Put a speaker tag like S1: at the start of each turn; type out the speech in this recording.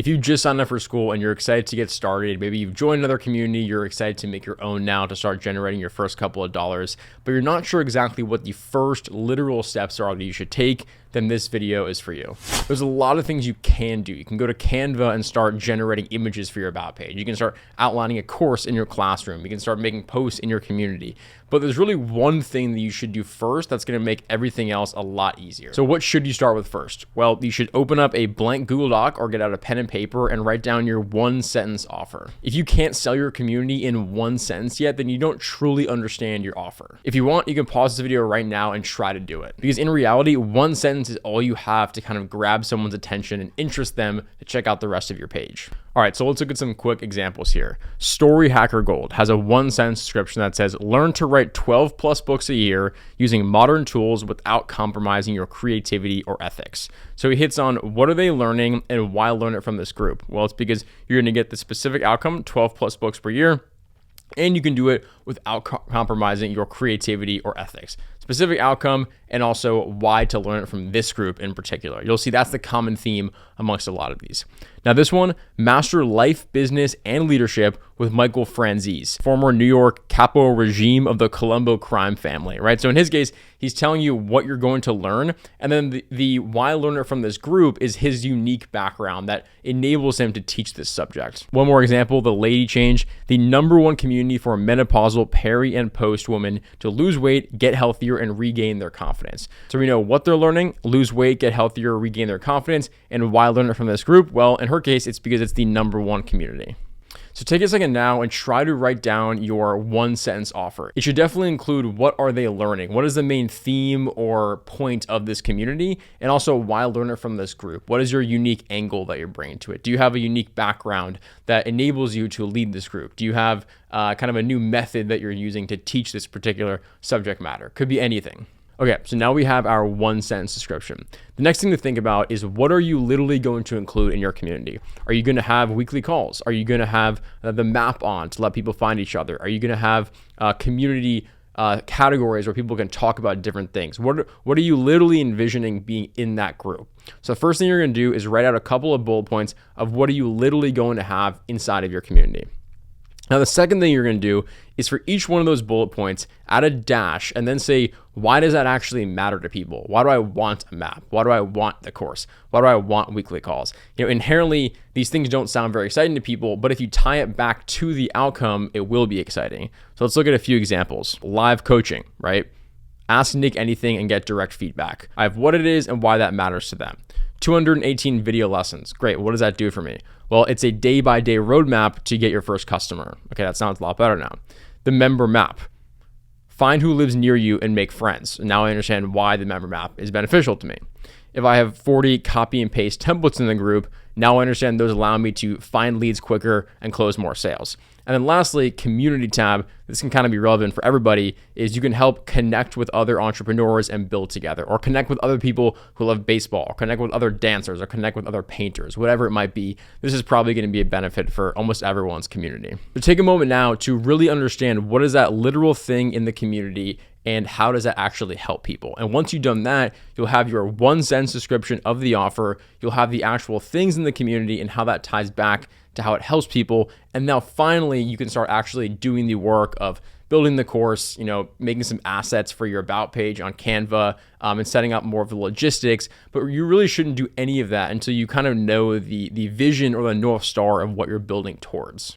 S1: If you just signed up for Skool and you're excited to get started, maybe you've joined another community, you're excited to make your own now to start generating your first couple of dollars, but you're not sure exactly what the first literal steps are that you should take, then this video is for you. There's a lot of things you can do. You can go to Canva and start generating images for your about page. You can start outlining a course in your classroom. You can start making posts in your community. But there's really one thing that you should do first that's going to make everything else a lot easier. So what should you start with first? Well, you should open up a blank Google Doc or get out a pen and paper and write down your one sentence offer. If you can't sell your community in one sentence yet, then you don't truly understand your offer. If you want, you can pause the video right now and try to do it. Because in reality, one sentence is all you have to kind of grab someone's attention and interest them to check out the rest of your page. All right, so let's look at some quick examples here. Story Hacker Gold has a one-sentence description that says, learn to write 12 plus books a year using modern tools without compromising your creativity or ethics. So he hits on what are they learning and why learn it from this group? Well, it's because you're going to get the specific outcome, 12 plus books per year, and you can do it without compromising your creativity or ethics. Specific outcome and also why to learn it from this group in particular. You'll see that's the common theme amongst a lot of these. Now this one, Master Life, Business, and Leadership with Michael Franzese, former New York capo regime of the Colombo crime family, right? So in his case, he's telling you what you're going to learn, and then the why learn it from this group is his unique background that enables him to teach this subject. One more example, The Lady Change, the #1 community for menopausal peri and post women to lose weight, get healthier, and regain their confidence. So we know what they're learning, lose weight, get healthier, regain their confidence, and why learn it from this group? Well, in her case, it's because it's the #1 community. So take a second now and try to write down your one sentence offer. It should definitely include what are they learning? What is the main theme or point of this community? And also why learn it from this group? What is your unique angle that you're bringing to it? Do you have a unique background that enables you to lead this group? Do you have kind of a new method that you're using to teach this particular subject matter? Could be anything. Okay, so now we have our one sentence description. The next thing to think about is what are you literally going to include in your community? Are you going to have weekly calls? Are you going to have the map on to let people find each other? Are you going to have community categories where people can talk about different things? What are you literally envisioning being in that group? So the first thing you're going to do is write out a couple of bullet points of what are you literally going to have inside of your community. Now, the second thing you're going to do is for each one of those bullet points, add a dash and then say, why does that actually matter to people? Why do I want a map? Why do I want the course? Why do I want weekly calls? Inherently, these things don't sound very exciting to people, but if you tie it back to the outcome, it will be exciting. So let's look at a few examples. Live coaching, right? Ask Nick anything and get direct feedback. I have what it is and why that matters to them. 218 video lessons. Great. What does that do for me? Well, it's a day-by-day roadmap to get your first customer. Okay, that sounds a lot better now. The member map. Find who lives near you and make friends. Now I understand why the member map is beneficial to me. If I have 40 copy and paste templates in the group, now I understand those allow me to find leads quicker and close more sales. And then lastly, community tab, this can kind of be relevant for everybody, is you can help connect with other entrepreneurs and build together, or connect with other people who love baseball, or connect with other dancers, or connect with other painters, whatever it might be. This is probably going to be a benefit for almost everyone's community. So take a moment now to really understand what is that literal thing in the community and how does that actually help people? And once you've done that, you'll have your one sentence description of the offer. You'll have the actual things in the community and how that ties back to how it helps people. And now finally, you can start actually doing the work of building the course, making some assets for your about page on Canva, and setting up more of the logistics. But you really shouldn't do any of that until you kind of know the vision or the North Star of what you're building towards.